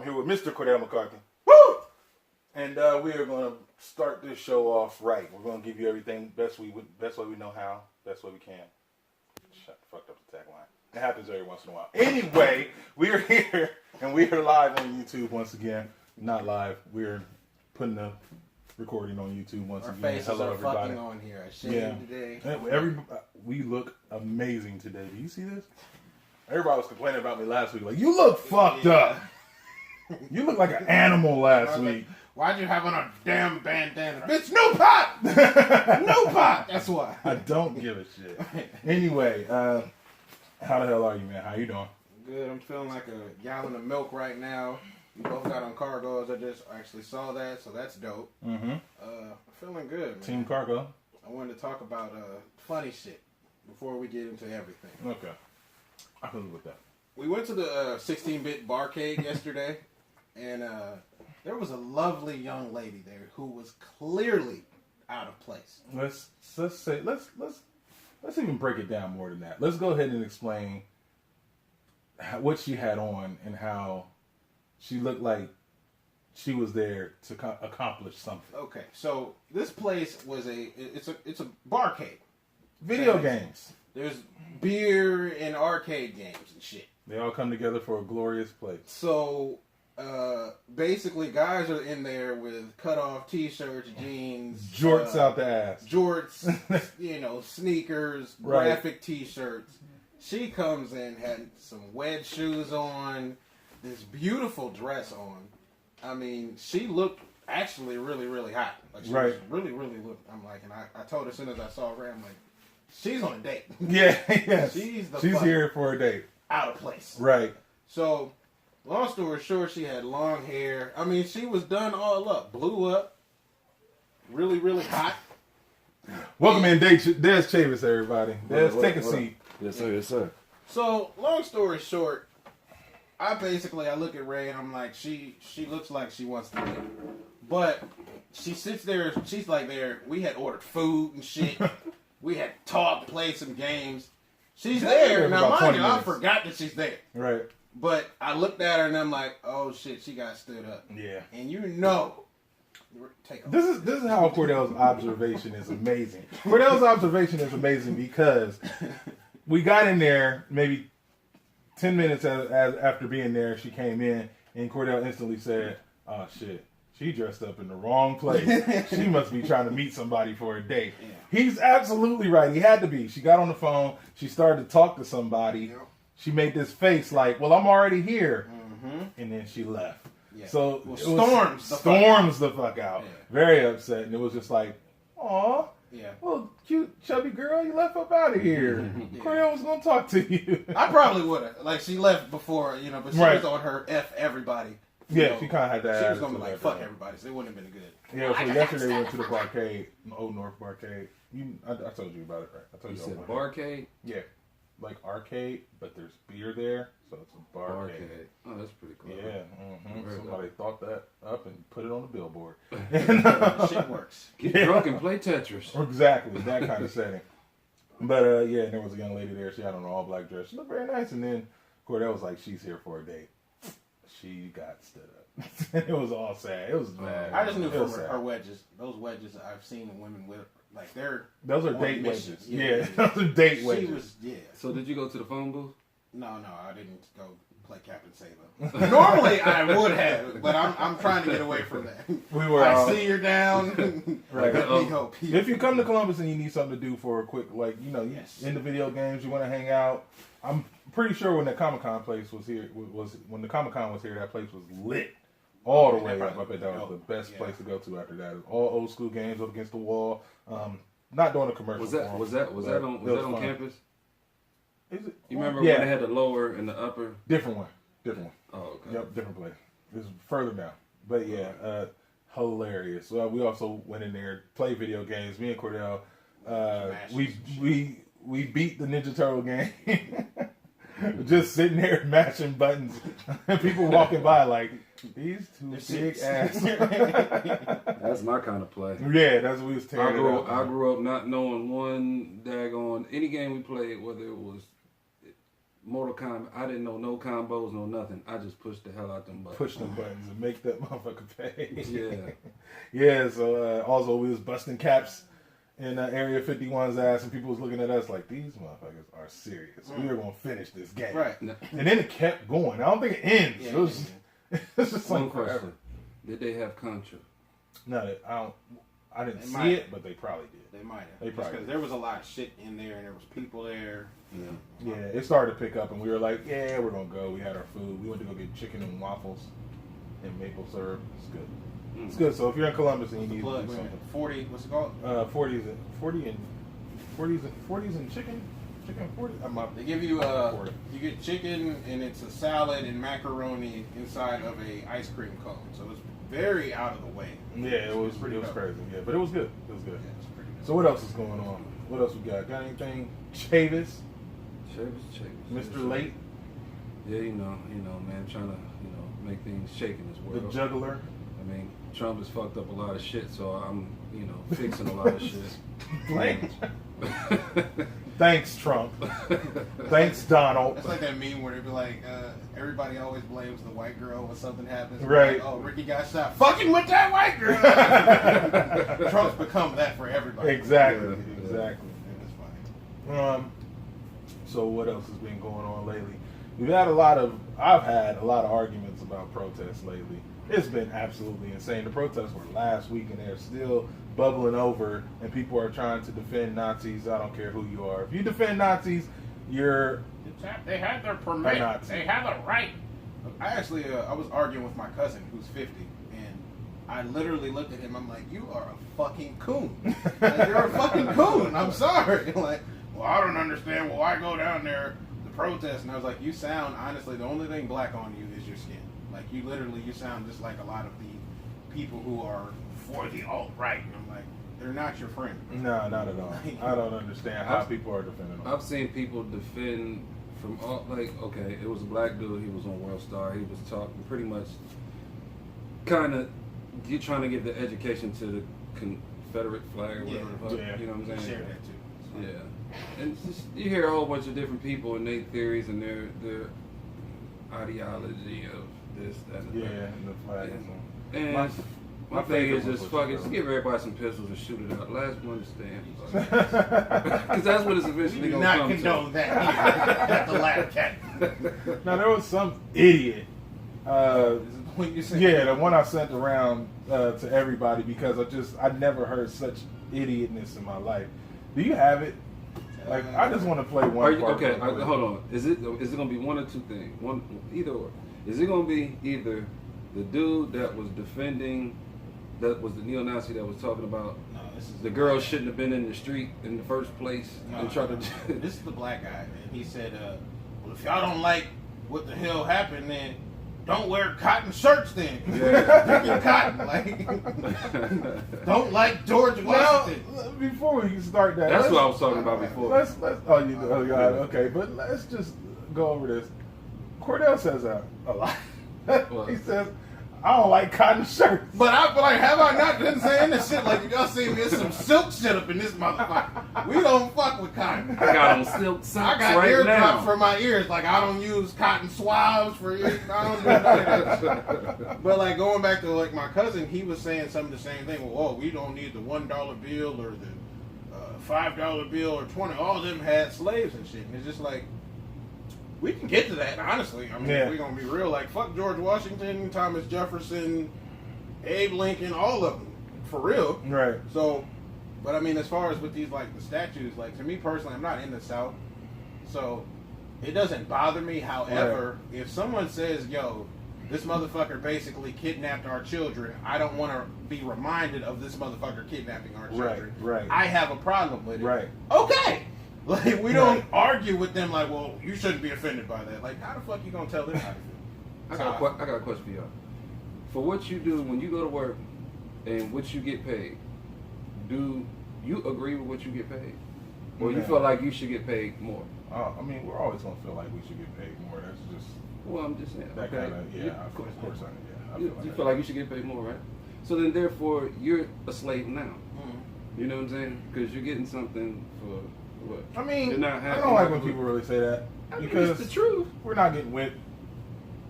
here with Mr. Cordell McCarthy. Woo! And we are going to start this show off right. We're going to give you everything best way we know how, best way we can. Fucked up the tagline. It happens every once in a while. Anyway, we are here and we are live on YouTube once again. Not live. We're putting the recording on YouTube once again. Faces Hello, are everybody. fucking on here. I shaved today. We look amazing today. Do you see this? Everybody was complaining about me last week. Like, you look fucked up. You look like an animal last week. Why'd you have on a damn bandana? Bitch, no pot! No pot! That's why. I don't give a shit. Anyway, how the hell are you, man? How you doing? Good. I'm feeling like a gallon of milk right now. We both got on cargoes. I just actually saw that, so that's dope. Mm-hmm. Feeling good, man. Team Cargo. I wanted to talk about funny shit before we get into everything. Okay. I can live with that. We went to the 16-bit Barcade yesterday, and there was a lovely young lady there who was clearly out of place. Let's even break it down more than that. Let's go ahead and explain what she had on and how she looked like she was there to accomplish something. Okay, so this place was it's a barcade. Video games. There's beer and arcade games and shit. They all come together for a glorious place. So basically, guys are in there with cut-off t-shirts, jeans, jorts out the ass, jorts, sneakers, right. graphic t-shirts. She comes in, had some wedge shoes on, this beautiful dress on. I mean, she looked actually really, really hot. Like she was really, really looked. I'm like, and I told her as soon as I saw her, I'm like, she's on a date. Yeah, yes. She's here for a date. Out of place. Right. So, long story short, she had long hair. I mean, she was done all up. Blew up. Really, really hot. Welcome in, Des Chavis, everybody. Des, take a seat. Yes, sir. Yes, sir. So, long story short, I look at Ray and I'm like, she looks like she wants to live. But she sits there, she's like there, we had ordered food and shit. We had talked, played some games. She's there. Now, mind you, I forgot that she's there. Right. But I looked at her and I'm like, oh shit, she got stood up. Yeah. And take off. This is how Cordell's observation is amazing. Cordell's observation is amazing because we got in there maybe 10 minutes after being there. She came in and Cordell instantly said, "Oh shit, she dressed up in the wrong place. She must be trying to meet somebody for a date." Yeah. He's absolutely right. He had to be. She got on the phone. She started to talk to somebody. Yep. She made this face like, "Well, I'm already here," and then she left. Yeah. So it storms the fuck out. Yeah. Very upset, and it was just like, "Aw, yeah, well, cute chubby girl, you left up out of here." Yeah. Cordell was gonna talk to you. I probably would have. Like she left before, but she was on her F everybody. Yeah, she kind of had that. She was gonna be like, "Fuck everybody," so it wouldn't have been good. Yeah, so yesterday we went to the Barcade, Old North Barcade. I told you about it, right? I told you said Barcade? Yeah. Like arcade, but there's beer there, so it's a barcade. Oh, that's pretty cool. Yeah, somebody thought that up and put it on the billboard. Shit works. Get drunk and play Tetris. Exactly, that kind of setting. But yeah, there was a young lady there. She had on an all black dress. She looked very nice. And then Cordell was like, "She's here for a date." She got stood up. It was all sad. It was bad. I just knew from her wedges. Those wedges I've seen women with. Like those are date wedges. Yeah, those are date wedges. So did you go to the phone booth? No, I didn't go play Captain Saber. Normally I would have, but I'm trying to get away from that. I see you're down. Right. If you come to Columbus and you need something to do for a quick, in the video games, you want to hang out. I'm pretty sure when the Comic-Con place was here, when the Comic-Con was here, that place was lit. All the way up. I bet that was the best place to go to after that. All old school games up against the wall. Not doing a commercial. Was that on campus? Is it? You remember when they had the lower and the upper? Different one. Oh, okay. Yep, different place. It was further down. But yeah, hilarious. We also went in there, played video games. Me and Cordell, we beat the Ninja Turtle game. Just sitting there mashing buttons, and people walking by like, "These two big ass." That's my kind of play. Yeah, that's what we was tearing I grew up not knowing one daggone any game we played, whether it was Mortal Kombat. I didn't know no combos, no nothing. I just pushed the hell out them buttons. Push them buttons and make that motherfucker pay. Yeah. Yeah, so also we was busting caps in Area 51's ass, and people was looking at us like, these motherfuckers are serious. We are going to finish this game. Right. And then it kept going. I don't think it ends. Yeah, It was, it's just One like question. forever. Did they have Contra? No, I didn't They see might. it, but they probably did. They might have. They probably Because there was a lot of shit in there, and there was people there. Yeah. Yeah, it started to pick up, and we were like, yeah, we're going to go. We had our food. We went to go get chicken and waffles and maple syrup. It's good. It's good. So if you're in Columbus and you need to Plug, do man. something. 40, what's it called? 40s and chicken 40. They give you you get chicken, and it's a salad and macaroni inside of a ice cream cone. So it's very out of the way. Yeah, it was pretty dope. crazy. Yeah, but it was good. It was good. Yeah, it's pretty good. So what else is going on? What else we got? Got anything? Chavis, Chavis. Mr. Late, Yeah, you know, man, trying to, make things shake in this the world. juggler. I mean, Trump has fucked up a lot of shit, so I'm, fixing a lot of shit. Blank. Thanks, Trump. Thanks, Donald. It's like that meme where they be like, everybody always blames the white girl when something happens. Right. Like, oh, Ricky got shot. Fucking with that white girl. Trump's become that for everybody. Exactly. Yeah. Exactly. And it's funny. So what else has been going on lately? I've had a lot of arguments about protests lately. It's been absolutely insane. The protests were last week, and they're still bubbling over, and people are trying to defend Nazis. I don't care who you are. If you defend Nazis, you're They had their a permit. Nazi. They had the right. I actually, I was arguing with my cousin who's 50, and I literally looked at him. I'm like, "You are a fucking coon. Like, you're a fucking coon. I'm sorry." Like, well, I don't understand. Well, I go down there to protest, and I was like, "You sound honestly. The only thing black on you is your skin. Like, you sound just like a lot of the people who are for the alt-right." And I'm like, they're not your friend. No, not at all. I don't understand how people are defending them. I've seen people defend from all, okay, it was a black dude, he was on World Star, he was talking pretty much, you're trying to give the education to the Confederate flag or whatever the fuck, Yeah. you know what I'm saying? Share that too. Yeah. And it's just, you hear a whole bunch of different people and their theories and their ideology of this, that, and the Yeah, other. and the flag. And my thing favorite is was just what fuck you it, just wrote. give everybody some pistols and shoot it out. Last one to stand. Because that's what it's We eventually do going to not come condone to. that here at the Lab Cat. Now there was some idiot. This is what you're saying. Yeah, the one I sent around to everybody because I never heard such idiotness in my life. Do you have it? Like, I just want to play one Are you, part. okay, real quick. hold on. Is it going to be one or two things? Either or. Is it going to be either the dude that was defending, that was the neo-Nazi that was talking about No, this is the girl shouldn't have been in the street in the first place and tried to... This is the black guy, man. He said, well, if y'all don't like what the hell happened, then don't wear cotton shirts then. Yeah. Picking cotton. Like, don't like George Now, Washington. before we start that, That's let's- what I was talking about before. Let's oh god, okay, but let's just go over this. Cordell says a lot. What? He says, I don't like cotton shirts. But have I not been saying this shit? Like, y'all see me, there's some silk shit up in this motherfucker. We don't fuck with cotton. I got on silk I socks got right ear now. drops for my ears. Like, I don't use cotton swabs for ears. I don't do none of that shit. But, like, going back to, like, my cousin, he was saying some of the same thing. Well, we don't need the $1 bill or the $5 bill or 20. All of them had slaves and shit. And it's just like, we can get to that, honestly. I mean, Yeah. we're going to be real. Like, fuck George Washington, Thomas Jefferson, Abe Lincoln, all of them. For real. Right. So, but I mean, as far as with these, like, the statues, like, to me personally, I'm not in the South. So, it doesn't bother me. However, if someone says, yo, this motherfucker basically kidnapped our children, I don't want to be reminded of this motherfucker kidnapping our children. Right. I have a problem with it. Right. Okay. Like, we don't Right. argue with them like, well, you shouldn't be offended by that. Like, how the fuck you gonna tell them how to feel? I got a question for y'all. For what you do when you go to work and what you get paid, do you agree with what you get paid? Or you No. feel like you should get paid more? I mean, we're always gonna feel like we should get paid more. That's just Well, I'm just saying. that okay. kind of of course I yeah. I You feel like you should get paid more, right? So then, therefore, you're a slave now. Mhm. You know what I'm saying? Because you're getting something for what? I mean, You're not I happy. don't like when people really say that. because it's the truth. we're not getting whipped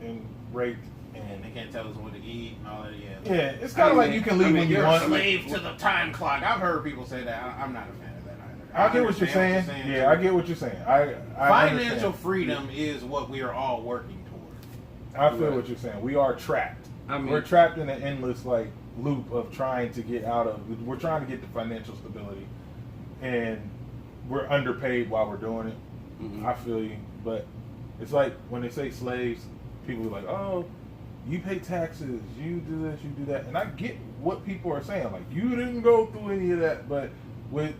and raped. And they can't tell us what to eat and all that. Yeah, it's kind of like you can leave when you you're want. a slave to the time clock. I've heard people say that. I'm not a fan of that either. I get what you're saying. Yeah, I get what you're saying. I Financial understand. freedom is what we are all working toward. I feel what you're saying. We are trapped. I mean, We're trapped in an endless like loop of trying to get out of. We're trying to get the financial stability, and we're underpaid while we're doing it. Mm-hmm. I feel you, but it's like when they say slaves, people are like, "Oh, you pay taxes, you do this, you do that," and I get what people are saying. Like, you didn't go through any of that, but with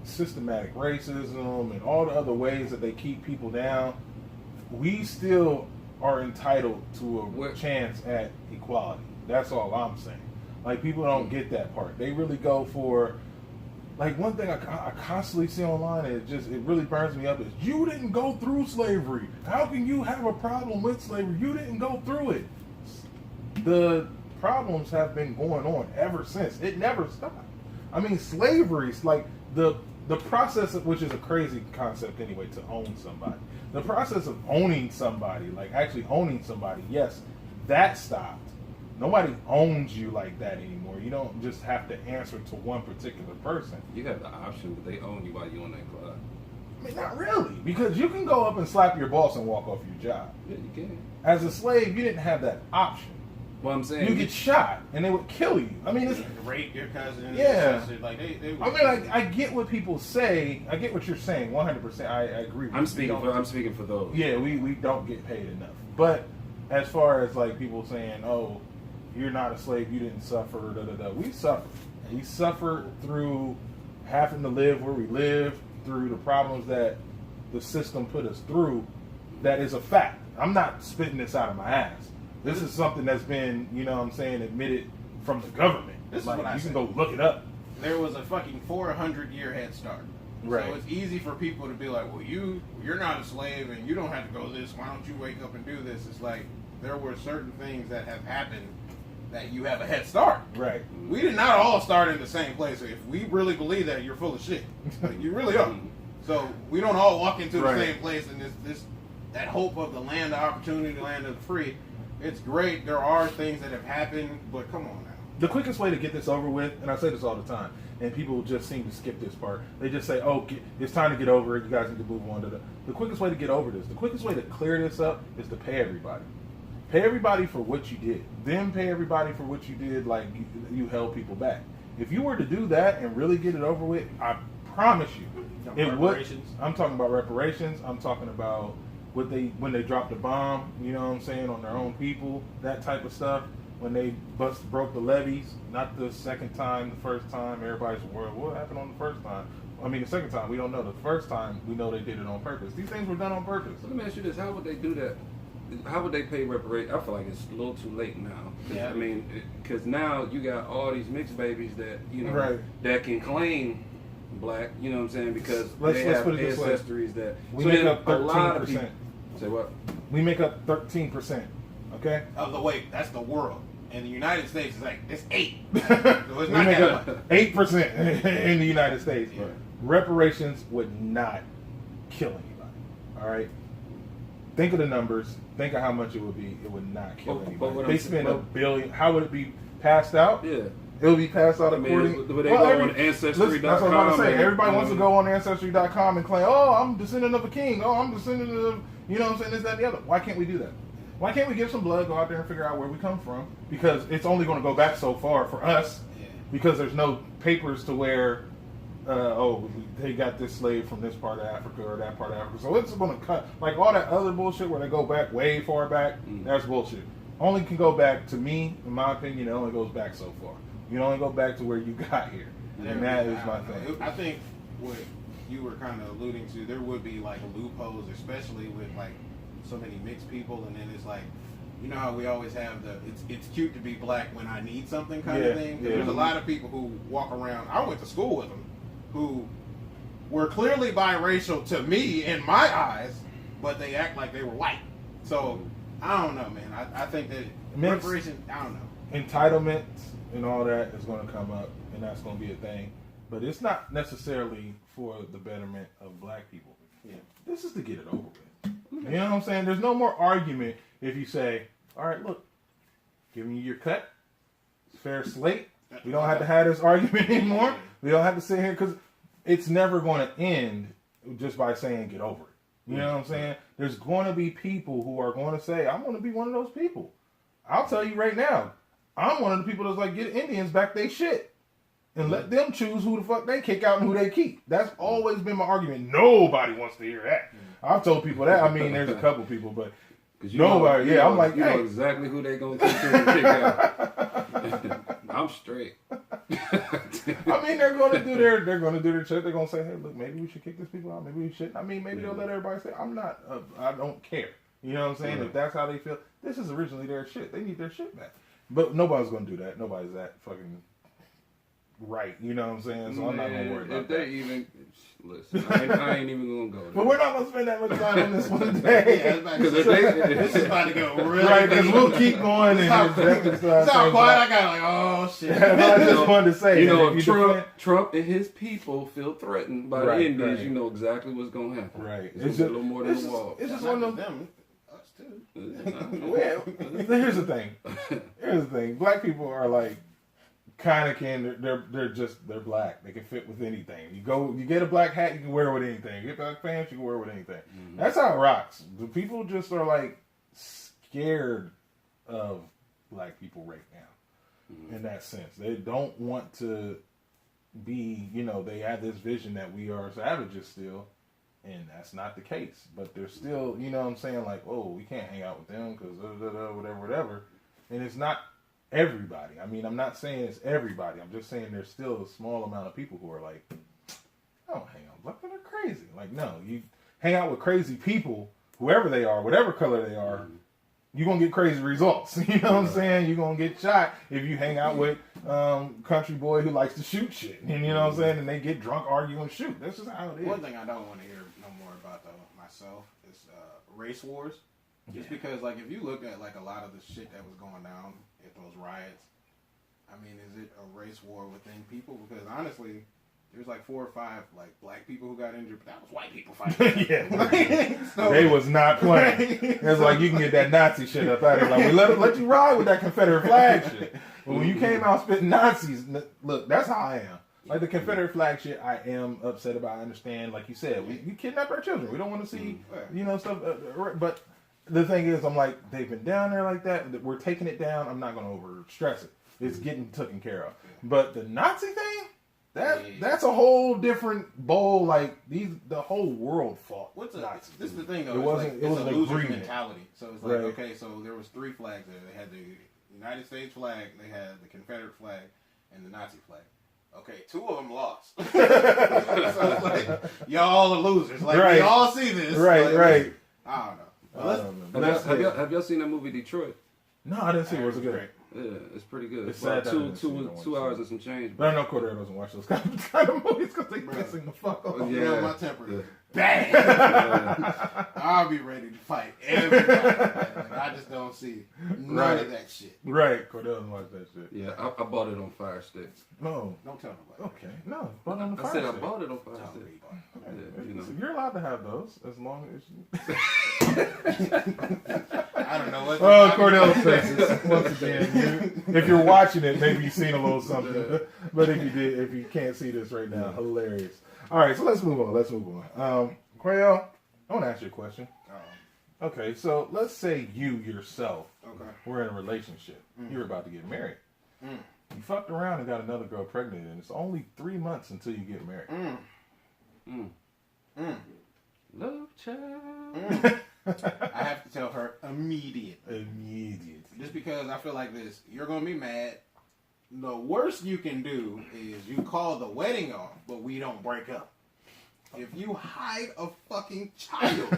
systematic racism and all the other ways that they keep people down, we still are entitled to a chance at equality. That's all I'm saying. Like, people don't get that part. They really go for, like, one thing I constantly see online, and it really burns me up, is you didn't go through slavery. How can you have a problem with slavery? You didn't go through it. The problems have been going on ever since. It never stopped. I mean, slavery is like the process, which is a crazy concept anyway, to own somebody. The process of owning somebody, like actually owning somebody, yes, that stopped. Nobody owns you like that anymore. You don't just have to answer to one particular person. You have the option, but they own you while you're on that clock. I mean, not really, because you can go up and slap your boss and walk off your job. Yeah, you can. As a slave, you didn't have that option. Well, I'm saying You get shot, and they would kill you. I mean, it's... Rape your cousin. Yeah. Like they I mean, I get what people say. I get what you're saying. 100%. I agree with you. I'm speaking for those. Yeah, we don't get paid enough. But as far as like people saying, "Oh, you're not a slave, you didn't suffer," we suffered. We suffered through having to live where we live, through the problems that the system put us through. That is a fact. I'm not spitting this out of my ass. This is something that's been, you know what I'm saying, admitted from the government. This is like, what I you say. can go look it up. There was a fucking 400-year head start. Right. So it's easy for people to be like, well, you're not a slave and you don't have to go this. Why don't you wake up and do this? It's like there were certain things that have happened that you have a head start. Right. We did not all start in the same place. If we really believe that, you're full of shit. Like, you really are. So we don't all walk into the same place, and that hope of the land of opportunity, the land of the free. It's great. There are things that have happened, but come on now. The quickest way to get this over with, and I say this all the time, and people just seem to skip this part. They just say, "Oh, it's time to get over it. You guys need to move on to the quickest way to get over this. The quickest way to clear this up is to pay everybody. Pay everybody for what you did. Then pay everybody for what you did, like you held people back. If you were to do that and really get it over with, I promise you, it would. Reparations? I'm talking about reparations. I'm talking about when they dropped the bomb, you know what I'm saying, on their own people, that type of stuff. When they broke the levees, not the second time, the first time, everybody's worried, what happened on the first time? I mean, the second time, we don't know. The first time, we know they did it on purpose. These things were done on purpose. So let me ask you this: how would they do that? How would they pay reparations? I feel like it's a little too late now. Yeah. I mean, because now you got all these mixed babies that Right. that can claim black. You know what I'm saying? Because Let's they have put it this way. ancestries that We so make then up a lot of 13%. people say what? We make up 13%. Okay? Of the weight, that's the world. And the United States is like, it's 8. We So it's not make that up much. 8% in the United States. Yeah. Reparations would not kill anybody. All right? Think of the numbers. Think of how much it would be. It would not kill But anybody. what They I'm spend saying- $1 billion. How would it be passed out? Yeah. It would be passed out I mean, according. would they go on listen, Ancestry.com? that's what I'm about to say. and, Everybody you wants to know, go on Ancestry.com and claim, "Oh, I'm descendant of a king. Oh, I'm descendant of," you know what I'm saying, this, that, and the other. Why can't we do that? Why can't we give some blood, go out there and figure out where we come from? Because it's only going to go back so far for us. Yeah. Because there's no papers to where, they got this slave from this part of Africa or that part of Africa. So it's going to cut, like all that other bullshit where they go back way far back, that's bullshit. Only can go back, to me, in my opinion, it only goes back so far. You can only go back to where you got here. And that is my thing. I think what you were kind of alluding to, there would be like loopholes, especially with like so many mixed people, and then it's like, you know how we always have it's cute to be black when I need something kind of thing. 'Cause there's a lot of people who walk around. I went to school with them, who were clearly biracial to me in my eyes, but they act like they were white. So I don't know, man. I think that reparation. I don't know. Entitlements and all that is going to come up, and that's going to be a thing. But it's not necessarily for the betterment of black people. Yeah. This is to get it over with. You know what I'm saying? There's no more argument if you say, all right, look, giving you your cut, it's fair slate. We don't have to have this argument anymore. We don't have to sit here because it's never going to end just by saying get over it. You know what I'm saying? There's going to be people who are going to say, I'm going to be one of those people. I'll tell you right now, I'm one of the people that's like, get Indians back they shit. And let them choose who the fuck they kick out and who they keep. That's always been my argument. Nobody wants to hear that. I've told people that. I mean, there's a couple people, but nobody. Yeah, I'm like, you know exactly who they gonna kick out. I'm straight. I mean, they're gonna do their shit. They're gonna say, hey, look, maybe we should kick these people out. Maybe we shouldn't. I mean, maybe they'll let everybody say, I don't care. You know what I'm saying? If that's how they feel, this is originally their shit. They need their shit back. But nobody's gonna do that. Nobody's that fucking right, you know what I'm saying? So I'm not gonna worry about that. Even listen, I ain't even gonna go there. But we're not gonna spend that much time on this one day. Because this is about to go really right, because we'll keep going and that's how quiet I got. Like, oh shit. I just wanted to say, if Trump and his people feel threatened by the Indians, you know exactly what's gonna happen. Right, it's just a little more than the wall. It's just one of them. Us too. Well, here's the thing. Black people are like. Kind of they're black. They can fit with anything. You get a black hat, you can wear it with anything. You get black pants, you can wear it with anything. Mm-hmm. That's how it rocks. The people just are like scared of black people right now. In that sense, they don't want to be. They have this vision that we are savages still, and that's not the case. But they're still, you know what I'm saying, like, oh, we can't hang out with them because whatever. And it's not. Everybody. I mean, I'm not saying it's everybody. I'm just saying there's still a small amount of people who are like, I don't hang out with black people. They're crazy. Like, no, you hang out with crazy people, whoever they are, whatever color they are, you're going to get crazy results. You know what I'm saying? You're going to get shot if you hang out with country boy who likes to shoot shit. And you know what I'm saying? And they get drunk, argue, and shoot. That's just how it is. One thing I don't want to hear no more about, though, myself, is race wars. Just because, like, if you look at, like, a lot of the shit that was going down at those riots, I mean, is it a race war within people? Because, honestly, there's, like, 4 or 5, like, black people who got injured, but that was white people fighting. Yeah. So, they was not playing. It's like, you can get that Nazi shit up out of here. Like, we let you ride with that Confederate flag shit. But when you came out spitting Nazis, look, that's how I am. Like, the Confederate flag shit, I am upset about. I understand. Like you said, we kidnapped our children. We don't want to see, stuff. But... The thing is, I'm like, they've been down there like that. We're taking it down. I'm not going to over stress it. It's getting taken care of. But the Nazi thing, that's a whole different bowl. Like the whole world fought. Nazis. This is the thing, though. It was a an loser agreement. mentality. So it's like, okay, so there was 3 flags there. They had the United States flag, they had the Confederate flag, and the Nazi flag. Okay, 2 of them lost. So it's like, y'all are losers. Like, we all see this. Right. I don't know. Have y'all seen that movie Detroit? No, I didn't see it. Was it good? Yeah, it's pretty good. It's about sad 2 hours and some change. But I know Cordell doesn't watch those kind of movies because they pissing the fuck off. Yeah, my temper. Bang! I'll be ready to fight everybody. Like, I just don't see none of that shit. Right, Cordell doesn't watch that shit. Yeah, I bought it on Fire Stick. No. Don't tell nobody. Okay, no. Bought it on the Fire Stick. I Stick. bought it on Fire Stick. You're allowed to have those as long as you... I don't know what. Oh, Cordell's faces once again. If you're watching it, maybe you've seen a little something. But if you can't see this right now, hilarious. All right, so let's move on. Cordell, I want to ask you a question. Okay, so let's say you yourself were in a relationship. You're about to get married. You fucked around and got another girl pregnant, and it's only 3 months until you get married. Love child. I have to tell her immediately. Just because I feel like this. You're going to be mad. The worst you can do is you call the wedding off, but we don't break up. If you hide a fucking child,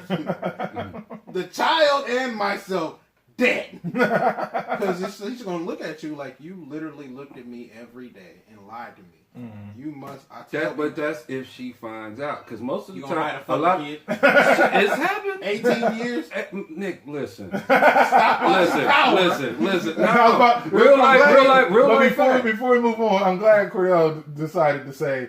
the child and myself dead. Because he's going to look at you like you literally looked at me every day and lied to me. You must. But that's if she finds out. Because most of the you time, a lot kid. It's happened. 18 years. Nick, listen. Stop. Listen. Real life. Fact. Before we move on, I'm glad Cordell decided to say,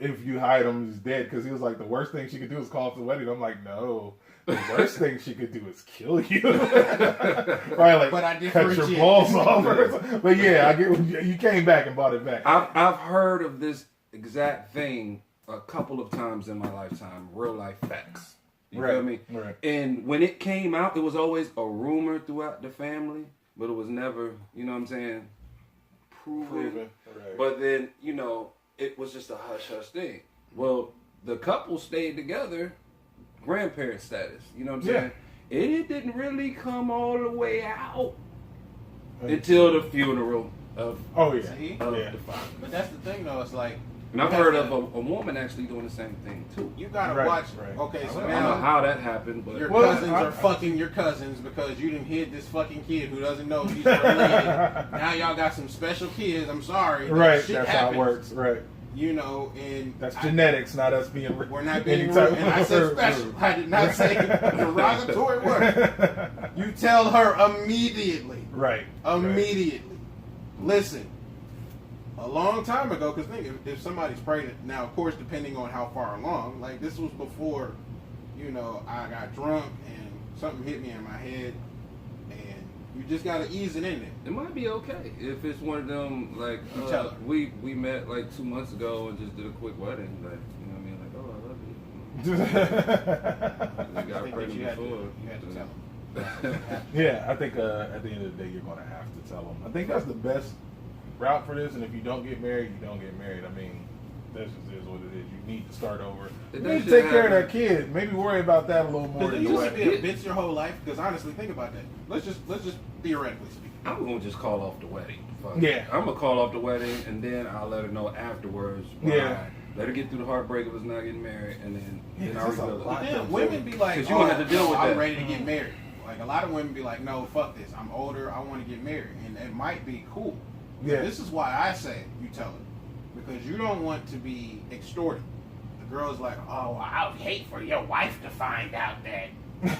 if you hide him, he's dead. Because he was like, the worst thing she could do is call off the wedding. I'm like, no. The worst thing she could do is kill you. Right, like But I cut your differentiate. balls off. But yeah, I get you came back and bought it back. I've heard of this exact thing a couple of times in my lifetime. Real life facts. You feel me? Right. And when it came out, it was always a rumor throughout the family, but it was never, you know what I'm saying, proven. Right. But then, you know, it was just a hush-hush thing. Well, the couple stayed together, grandparent status, you know what I'm saying? It didn't really come all the way out until the funeral of, See? of Yeah. the father. But that's the thing, though. It's like And I've heard of a woman actually doing the same thing, too. you gotta Right, watch. right. Okay, so I don't know now how that happened, but your Well, cousins I- are fucking your cousins because you didn't hid this fucking kid who doesn't know he's related. Now y'all got some special kids. I'm sorry. Right, Shit that's happens, how it works. Right. You know, and That's genetics, not us being. We're not being any rude, type and of- I said special. I did not say derogatory word. You tell her immediately. Right. Immediately. Listen, a long time ago, because think if somebody's pregnant, now of course depending on how far along, like this was before, you know, I got drunk and something hit me in my head, and you just gotta ease it in there. it might be okay if it's one of them, like, tell her. we met like 2 months ago and just did a quick wedding, like, you know what I mean, like, oh, I love you. We I got think that pregnant you had before. to tell them. Yeah, I think at the end of the day, you're going to have to tell them. I think that's the best route for this. And if you don't get married, you don't get married. I mean, that just is what it is. You need to start over. It You need to does take care of happen. that kid. Maybe worry about that a little more. Because than you the used to wedding. be a bitch your whole life. Because honestly, think about that. Let's just theoretically speak. I'm gonna just call off the wedding. Fuck it. Yeah. I'm gonna call off the wedding and then I'll let her know afterwards. Why. Yeah. Let her get through the heartbreak of us not getting married, and then Yeah, I'll that's a rebuild lot. it. Yeah, women be like, 'Cause you gonna have to deal no, with I'm that. ready to get married. Like a lot of women be like, no, fuck this. I'm older. I want to get married, and it might be cool. Yeah. This is why I say you tell her, because you don't want to be extorted. The girl's like, oh, I would hate for your wife to find out that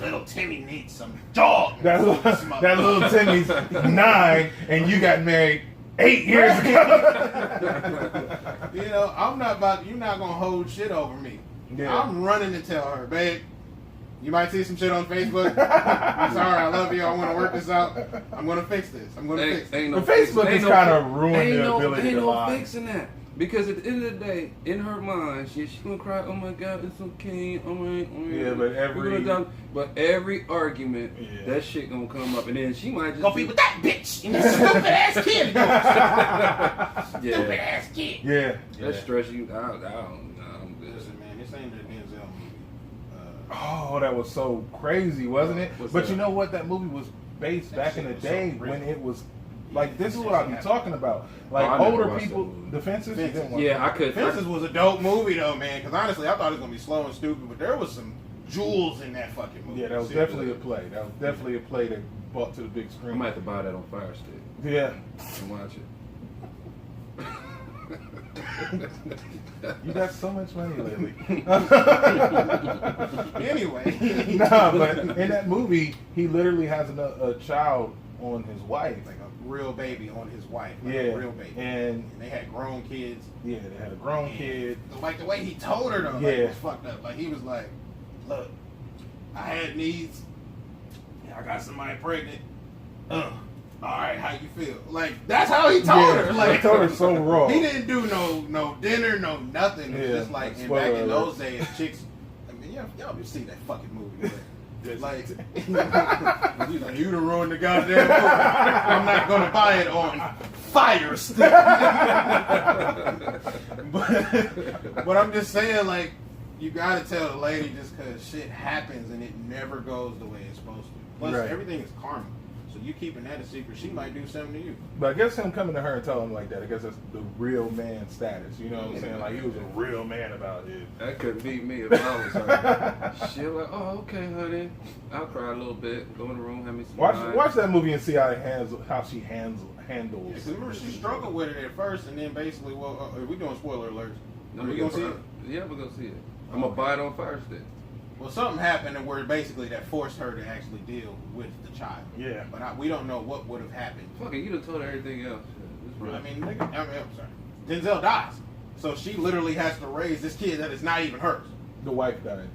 little Timmy needs some dog. That little Timmy's 9, and you got married 8 years ago. You know, I'm not about. You're not gonna hold shit over me. Yeah. I'm running to tell her, babe. You might see some shit on Facebook. I'm sorry, I love you. I want to work this out. I'm gonna fix this. I'm gonna fix this. But Facebook has kind of ruined the ability ain't to no lie. fixing that. Because at the end of the day, in her mind, she's gonna cry. Oh my God, it's okay. Oh my, Yeah, but every argument, Yeah. that shit gonna come up, and then she might just Go be with that bitch and this stupid ass kid. Stupid ass kid. Yeah. that stress you out. I'm good. Listen, man, this ain't the Denzel movie. Oh, that was so crazy, wasn't it? What's But that? you know what? That movie was based That back in shit the was so day real. when it was like this is what I be talking about. Like Oh, I never older watched people, that movie. the Fences. You didn't watch Yeah, I could. Fences was a dope movie though, man. Because honestly, I thought it was gonna be slow and stupid, but there was some jewels in that fucking movie. Yeah, that was definitely a play. That was definitely a play that brought to the big I screen. might have to buy that on Fire Stick Yeah, and watch it. you got so much money lately. Anyway, Nah, but in that movie, he literally has a child on his wife. like a real baby on his wife. Like Yeah, a real baby. and And they had grown kids. yeah, they had a grown kid. Like the way he told her though, like, Yeah. it was fucked up. Like he was like, "Look, I had needs. I got somebody pregnant. All right, how you feel?" Like that's how he told her. Like he told her so raw. He didn't do no dinner, no nothing. It was Yeah, just like, and spoiler back in alert. those days, chicks. I mean, y'all just see that fucking movie. But, like, he's like, you done ruined the goddamn movie. I'm not gonna buy it on Fire Stick. but I'm just saying, like, you gotta tell the lady just because shit happens and it never goes the way it's supposed to. Plus, Right. everything is karma. So you keeping that a secret, she might do something to you. But I guess him coming to her and telling him like that, I guess that's the real man status. You know what I'm saying? Like he was a real man about it. That couldn't be me if I was her. Shit, like, oh, okay, honey. I'll cry a little bit. Go in the room, have me some wine. Watch that movie and see how she handles. Yeah, 'cause remember she struggled with it at first, and then basically, well, are we doing spoiler alerts? No, Are we we gonna gonna see it? Yeah, we're gonna see it. I'm gonna buy it on Fire Stick. Well, something happened and where basically that forced her to actually deal with the child. Yeah. But we don't know what would have happened. Fuck it, you done told her everything else. Shit, it's I real. mean, nigga, I'm sorry. Denzel dies, so she literally has to raise this kid that is not even hers. The wife died.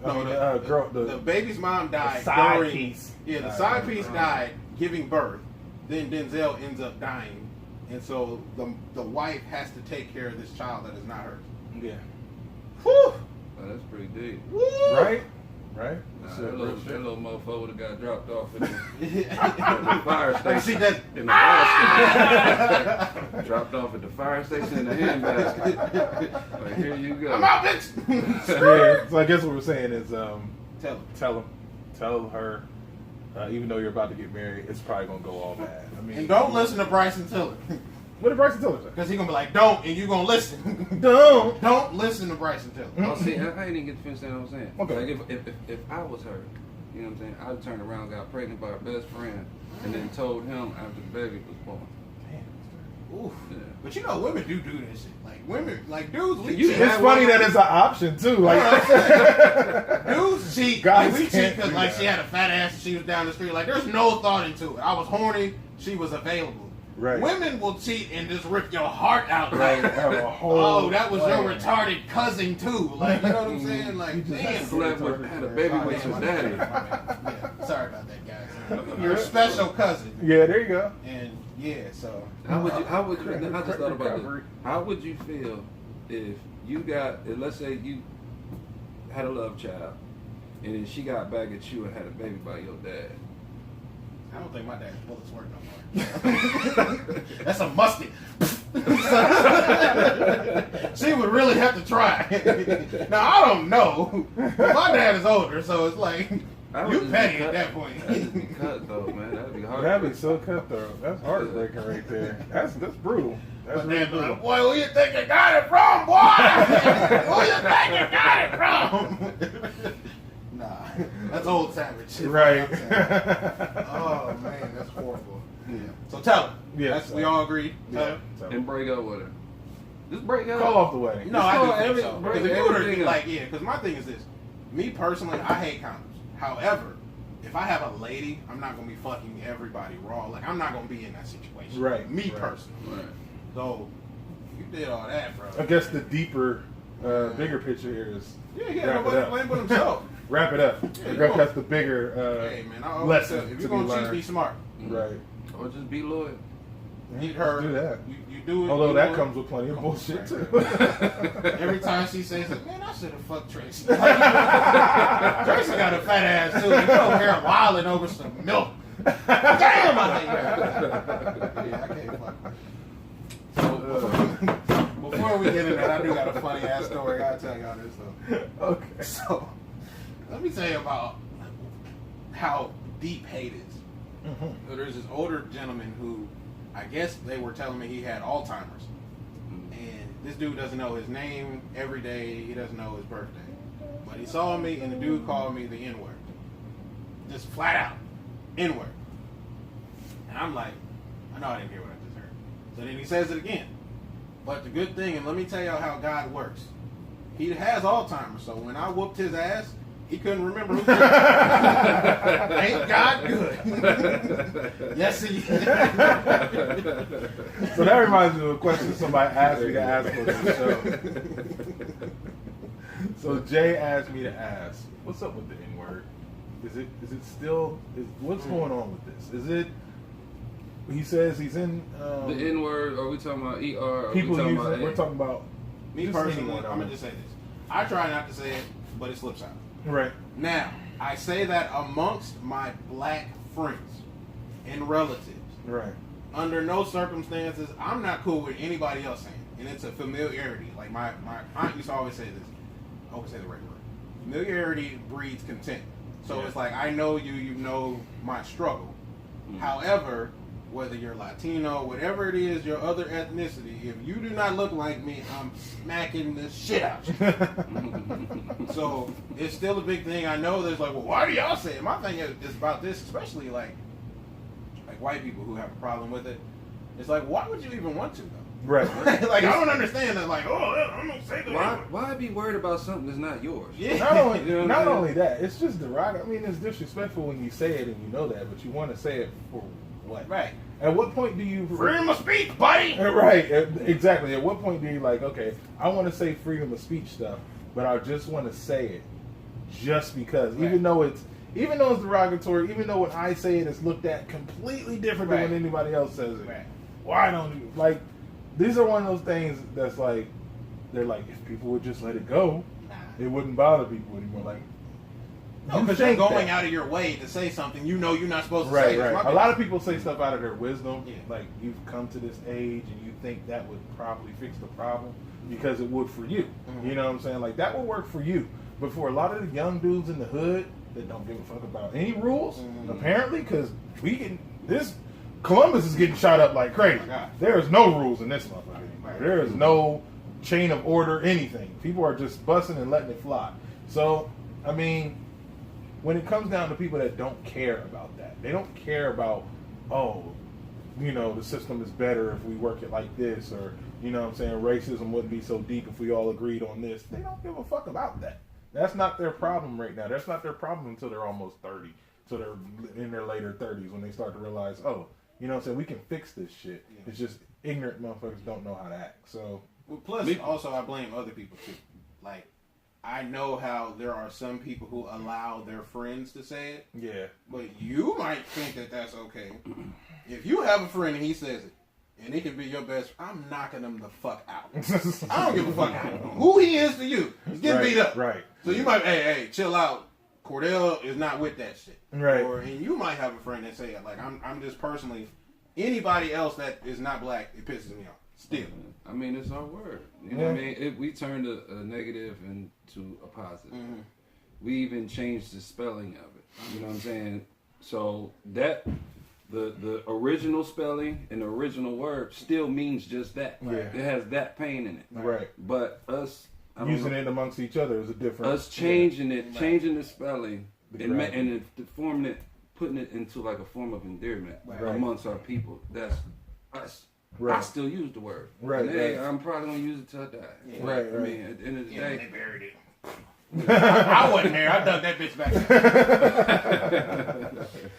The baby's mom died. Side piece. Yeah, the side piece died giving birth. Then Denzel ends up dying, and so the wife has to take care of this child that is not hers. Yeah. Whew. Oh, that's pretty deep. Woo. Right? Right? Nah, that little motherfucker would have got dropped off in the the fire station. See that? In the fire station. Dropped off at the fire station in the handbasket. Like, here you go. I'm out, bitch. Yeah, so I guess what we're saying is tell her, even though you're about to get married, it's probably going to go all bad. I mean, And don't listen to Bryson Tiller. What did Bryson Tiller say? Because he's going to be like, don't, and you're going to listen. Don't listen to Bryson Tiller. Oh, see, I ain't even get to finish that what I'm saying. Okay. Like, if I was her, you know what I'm saying, I'd turned around, got pregnant by her best friend, and then told him after the baby was born. Oof. Yeah. But you know, women do this shit. Like, women, like, dudes, we You cheat. It's funny that it's an option, too. Like, Dudes cheat. Guys Like, we cheat can't because, do like, that. she had a fat ass and she was down the street. Like, there's no thought into it. I was horny. She was available. Right. Women will cheat and just rip your heart out. Right. Like, Have a whole oh, that was your plan. retarded cousin, too. Like, you know what I'm saying? Like, You just damn. Slept with, had a baby Oh, with yeah, your my bad, daddy. my bad. Yeah, sorry about that, guys. Your special cousin. Yeah, there you go. And, yeah, so. How would you, I just thought about this. How would you feel if you got, let's say you had a love child, and then she got back at you and had a baby by your dad? I don't think my dad's bullets work no more. That's a musket. She would really have to try. Now, I don't know. My dad is older, so it's like, you petty at that point. That'd be cut though, man. That'd be hard. That'd be so cutthroat. That's heartbreaking right there. That's brutal. That's But really then, brutal. like, boy, who you think you got it from, boy? Who you think you got it from? Nah, that's old savage shit. Right. Oh, man, that's horrible. Yeah. So tell him. Yes, We all agree. Tell Yeah. him. So, And break up with her. Just break up. call off the wedding. No, I do Just think every- so. break Because if you were to be everything like, up. yeah, because my thing is this. Me personally, I hate condoms. However, if I have a lady, I'm not going to be fucking everybody raw. Like, I'm not going to be in that situation. Right, Me right. personally. Right. So, you did all that, bro. I guess the deeper, bigger picture here is Yeah, wrap it nobody up. blame but himself. Wrap it up. Yeah, I you guess gonna- that's the bigger Hey, man, I always lesson say, if to you're be going to cheat, learned. be smart. Right. Or just be loyal. Need her. Do that. You do it. Although you that know comes with plenty of bullshit Right. too. Every time she says it, man, I should have fucked Tracy. Tracy got a fat ass too. You over here wilding over some milk. Damn, I hate her. Yeah, I can't fuck. So, before we get into that, I do got a funny ass story. I gotta tell y'all this though. Okay. So, let me tell you about how deep hate is. So there's this older gentleman who, I guess they were telling me he had Alzheimer's. And this dude doesn't know his name every day. He doesn't know his birthday. But he saw me and the dude called me the N-word. Just flat out. N-word. And I'm like, I know I didn't hear what I just heard. So then he says it again. But the good thing, and let me tell y'all how God works. He has Alzheimer's, so when I whooped his ass, he couldn't remember who did it. Ain't God good? Yes, he is. So that reminds me of a question somebody asked me to ask for the show. So Jay asked me to ask, what's up with the N-word? Is it still what's going on with this? Is it he says he's in The N word, are we talking about ER? Or people we talking use about it, we're talking about Me just personally, anyone, I'm gonna just say this. I try not to say it, but it slips out. right. Now, I say that amongst my black friends and relatives. Right. Under no circumstances, I'm not cool with anybody else saying it. And it's a familiarity. Like my aunt used to always say this. I always say the right word. Familiarity breeds contempt. So it's like, I know you, you know my struggle. However, whether you're Latino, whatever it is, your other ethnicity, if you do not look like me, I'm smacking the shit out you. So it's still a big thing. I know there's like, well, why do y'all say it? My thing is about this, especially like white people who have a problem with it. It's like, why would you even want to though? Right. Like, I don't understand that. Like, oh, I'm gonna say the Why be worried about something that's not yours? Yeah. Not only, You know what not I'm saying? only that, it's just derogatory. I mean, it's disrespectful when you say it and you know that, but you want to say it for what? Right. At what point do you Freedom of speech, buddy. Right, exactly. At what point do you like, okay, I want to say freedom of speech stuff, but I just want to say it. just because, Right. even though it's derogatory, even though when I say it, it's looked at completely different than Right. when anybody else says it. Right. Why don't you like? These are one of those things that's like, they're like, if people would just let it go, it wouldn't bother people anymore. Like, No, because you're going out of your way to say something you know you're not supposed to say. right. That's my A lot of people say stuff out of their wisdom. Yeah. Like, you've come to this age and you think that would probably fix the problem because it would for you. Mm-hmm. You know what I'm saying? Like, that would work for you. But for a lot of the young dudes in the hood that don't give a fuck about any rules, apparently, because Columbus is getting shot up like crazy. Oh my God. There's no rules in this motherfucker. Right. There is no chain of order, anything. People are just busting and letting it fly. So, I mean, when it comes down to people that don't care about that, they don't care about, oh, you know, the system is better if we work it like this, or, you know what I'm saying, racism wouldn't be so deep if we all agreed on this. They don't give a fuck about that. That's not their problem right now. That's not their problem until they're almost 30. So they're in their later 30s when they start to realize, oh, you know what I'm saying, we can fix this shit. Yeah. It's just ignorant motherfuckers don't know how to act. So, Well, plus, also, I blame other people too. Like, I know how there are some people who allow their friends to say it, yeah. but you might think that that's okay. If you have a friend and he says it, and it can be your best, I'm knocking him the fuck out. I don't give a fuck who he is to you. He's getting beat up. Right. So you might, hey, chill out. Cordell is not with that shit. Right. And you might have a friend that say it. Like, I'm just personally, anybody else that is not black, it pisses me off. Still. I mean, it's our word. You know what I mean? We turned a negative into a positive. Mm-hmm. We even changed the spelling of it. You know what I'm saying? So that the original spelling and the original word still means just that. Yeah. It has that pain in it. Right. But us Using it amongst each other is a different. us changing it, changing the spelling, The and gravity. forming it, putting it into like a form of endearment Right. amongst our people. That's us. Right. I still use the word. Right, And, hey, right. I'm probably gonna use it till I die. Yeah. Right, I right. mean, at the end of the Yeah, they day, buried it. I wasn't there. I dug that bitch back.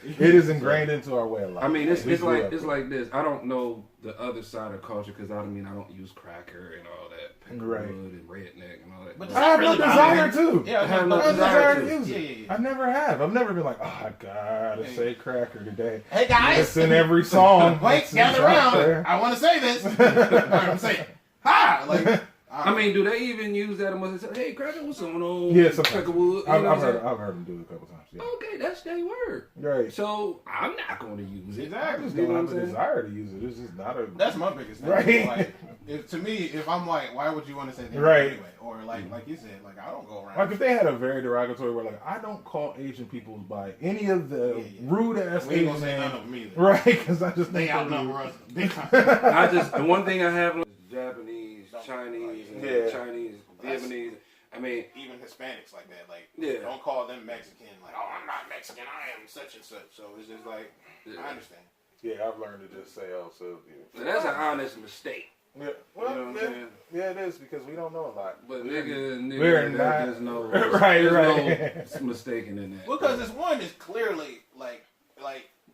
It is ingrained into our way of life. I mean, We it's grew like up it's with like this. I don't know the other side of culture because I don't use cracker and all that, peckerwood Right. and redneck and all that. But it. I have no Really desire bothering. to. Yeah, I have I no have no desire desire to to. use it. Yeah. I never have. I've never been like, oh, I gotta say cracker today. Hey guys, It's in every song. wait, It's gather out around. there. I want to say this. I'm saying, ha! Like, I mean, do they even use that amongst themselves? Hey, cracker, what's going on? Yeah, sometimes. Peckerwood. You I've know what I'm heard saying? them do it a couple times. Yeah. Okay, that's their word. Right. So I'm not going to use it. I exactly. just You don't know have what a I'm saying? desire to use it. It's just not a. That's my biggest thing. Right. Like, to me, if I'm white, why would you want to say that Right. anyway? Or like you said, like I don't go around. Like if they had a very derogatory word, like I don't call Asian people by any of the Yeah. rude ass we ain't Asian gonna say none names, of them either. right? Because I just They think they're outnumber rude. us big time. The one thing I have is Japanese, Chinese, and Yeah. Chinese, That's- Vietnamese. I mean, Even Hispanics like that, like Yeah. don't call them Mexican. Like, oh, I'm not Mexican. I am such and such. So it's just like Yeah. I understand. Yeah, I've learned to just say, oh, so so that's an honest mistake. yeah. Well, You know what I'm saying? yeah, it is because we don't know a lot. But We're nigga, we're not- there's no Right, there's no mistaking in that. Because this one is clearly like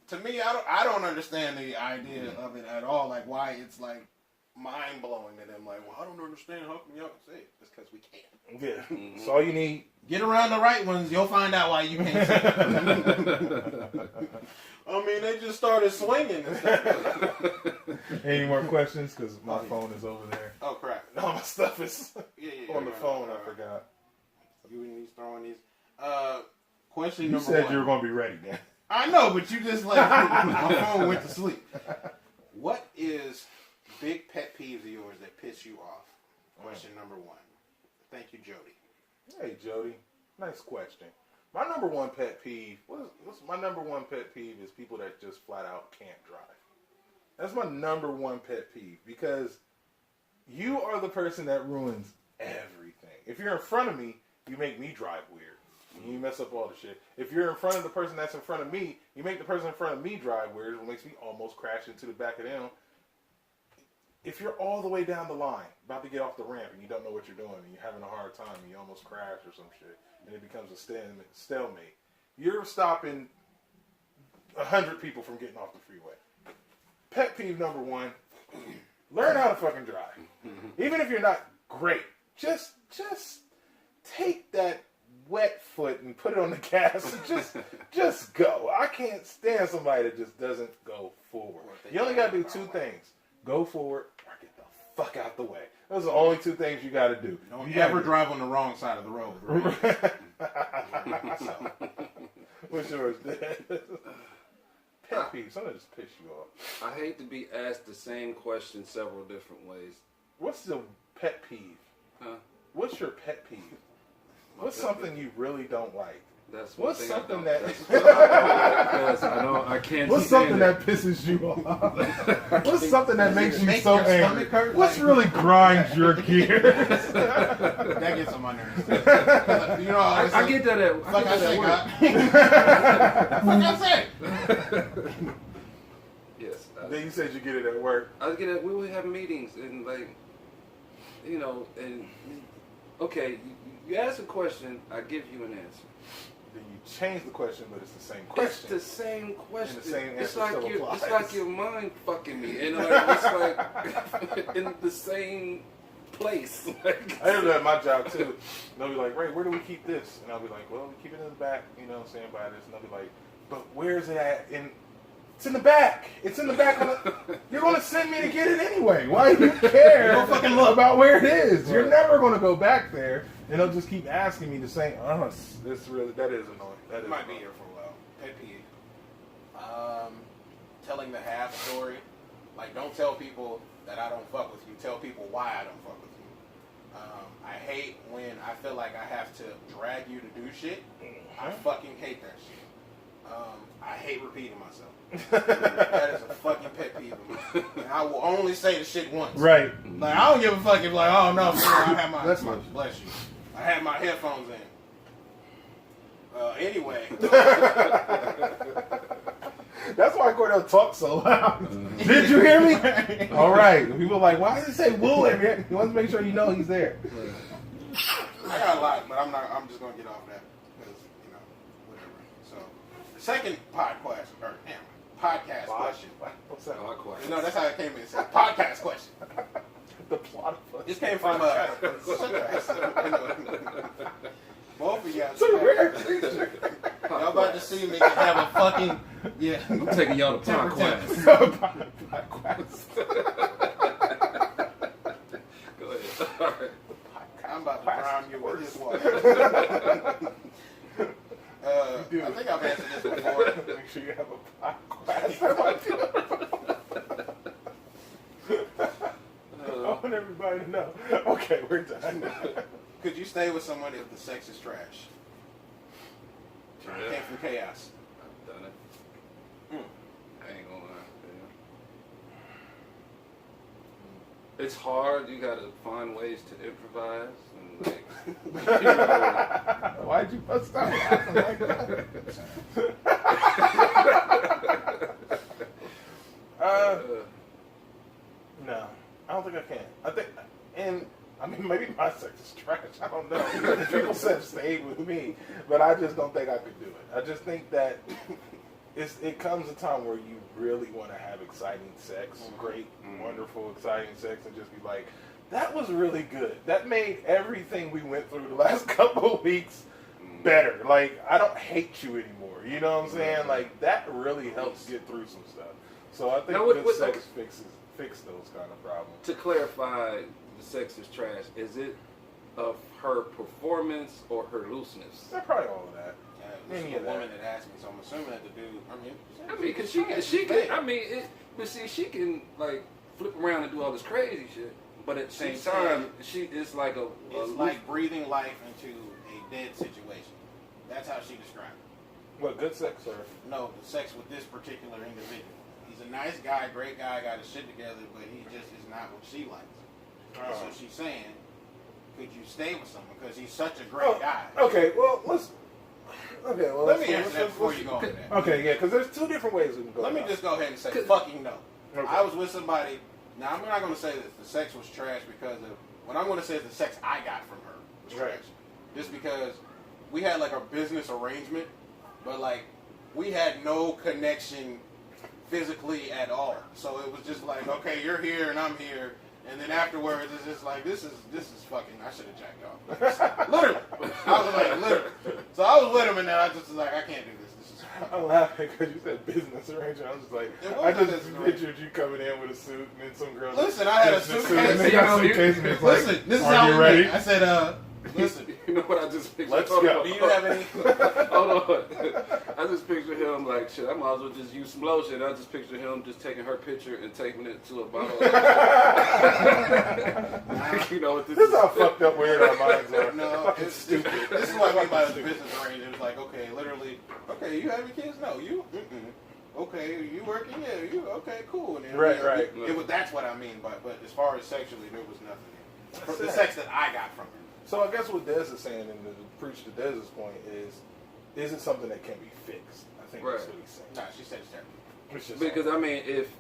to me, I don't understand the idea of it at all. Like why it's like mind blowing to them. Like, well, I don't understand how come y'all can say it. It's because we can't. Yeah, that's all you need. Get around the right ones, you'll find out why you can't say it. I mean, they just started swinging and stuff. Any more questions? Because my Oh, yeah. phone is over there. Oh crap! All my stuff is Yeah, on the phone. I forgot. You and these throwing these. Question You number said one. you were going to be ready, man. I know, but you just like my phone went to sleep. What is big pet peeves of yours that piss you off? Question number one. Thank you, Jody. Hey, Jody. Nice question. My number one pet peeve, what's my number one pet peeve is people that just flat out can't drive. That's my number one pet peeve because you are the person that ruins everything. If you're in front of me, you make me drive weird. You mess up all the shit. If you're in front of the person that's in front of me, you make the person in front of me drive weird. It makes me almost crash into the back of them. If you're all the way down the line, about to get off the ramp, and you don't know what you're doing, and you're having a hard time, and you almost crash or some shit, and it becomes a stalemate, you're stopping 100 people from getting off the freeway. Pet peeve number one, learn how to fucking drive. Even if you're not great, just take that wet foot and put it on the gas and just go. I can't stand somebody that just doesn't go forward. You only got to do two things. Go forward or get the fuck out the way. Those are the only two things you got to do. Don't ever drive on the wrong side of the road. Right? What's yours? Pet peeve. Something just piss you off. I hate to be asked the same question several different ways. What's the pet peeve? Huh? What's your pet peeve? What's something you really don't like? That's what's something that I can't. What's something that pisses you off? What's something that makes you so angry? What's really grinds your gears? That gets on my nerves. You know, I get that at fuck I say, God. Fuck I say. Yes. Then you said you get it at work. I get it. We would have meetings and okay, you ask a question, I give you an answer. Then you change the question, but it's the same question. It's the same question. And the same answer it's like still applies. It's like your mind fucking me, and it's like in the same place. I do that at my job too. And they'll be like, Ray, where do we keep this? And I'll be like, well, we keep it in the back, you know what I'm saying, by this. And they'll be like, but where's it at? It's in the back. It's in the back. You're going to send me to get it anyway. Why do you care? Don't fucking look about where it is. You're never going to go back there. And they'll just keep asking me the same. That is annoying. That is might annoying. be here for a while. Pet peeve. Telling the half story. Like, don't tell people that I don't fuck with you. Tell people why I don't fuck with you. I hate when I feel like I have to drag you to do shit. I fucking hate that shit. I hate repeating myself. That is a fucking pet peeve of mine. And I will only say the shit once. Right. Like, I don't give a fuck if, like, oh no, I have my, Bless bless you. I had my headphones in. Anyway. That's why Cordell talks so loud. Did you hear me? All right. People are like, why does it say Woo in here? He wants to make sure you know he's there. I got a lot, but I'm just gonna get off that because whatever. So the second podcast question. What's that? That's how it came in. It's a podcast question. The plot of This came from both of y'all. So weird. Y'all about to see me have a fucking I'm taking y'all to pod class. Go ahead. All right. I'm about to prime you with this water. I think I've answered this before. Make sure you have a podcast. I want everybody to know. Okay, we're done. Could you stay with someone if the sex is trash? Yeah. Came from chaos. I've done it. I ain't gonna lie. Yeah. It's hard. You gotta find ways to improvise and Why'd you bust out laughing like that? No, I don't think I can. Maybe my sex is trash. I don't know. People have stayed with me, but I just don't think I could do it. I just think that it comes a time where you really want to have exciting sex, great, wonderful, exciting sex, and just be like, that was really good. That made everything we went through the last couple of weeks better. Like, I don't hate you anymore. You know what I'm saying? Like, that really helps get through some stuff. So I think good sex fix those kind of problems. To clarify, the sex is trash. Is it of her performance or her looseness? They're probably all of that. This is a woman that asked me, so I'm assuming that the dude. Because she can like flip around and do all this crazy shit. But at the same time, it's like it's like breathing life into a dead situation. That's how she described it. What, good sex or? No, the sex with this particular individual. He's a nice guy, great guy, got his shit together, but he just is not what she likes. So she's saying, could you stay with someone? Because he's such a great guy. Okay, well, let me answer that before you go into that. Okay, yeah, because there's two different ways we can go. Let me just go ahead and say fucking no. Okay. I was with somebody. Now, I'm not going to say that the sex was trash because of... What I'm going to say is the sex I got from her was trash. Just because we had, like, a business arrangement, but, like, we had no connection physically at all. So it was just like, okay, you're here and I'm here, And then afterwards, it's just like, this is fucking, I should have jacked off. Literally. I was like, literally. So I was with him, and then I just was like, I can't do this. This is I'm laughing because you said business arrangement. I was just like, I just pictured you coming in with a suit and then some girl. Listen, I had a suitcase. And they got a suitcase and it's like, Listen, this is are how you we ready? met. I said, listen. You know what I just pictured? Let's Hold go. on. Do you have any? Hold on. I just pictured him like, shit, I might as well just use some lotion. I just pictured him just taking her picture and taking it to a bottle. You know what This is how fucked up weird our minds are. No, it's stupid. This is what I mean by the business arrangement. It's like, okay, literally, okay, you having kids? No, you? Mm-mm. Okay, you working? Yeah, you? Okay, cool. And then, Right. That's what I mean. But as far as sexually, there was nothing. The sex that I got from her. So I guess what Des is saying, and to preach to Des's point, is it something that can be fixed? I think that's what he's saying. Nah, she said it's terrible. It's just Because I mean, if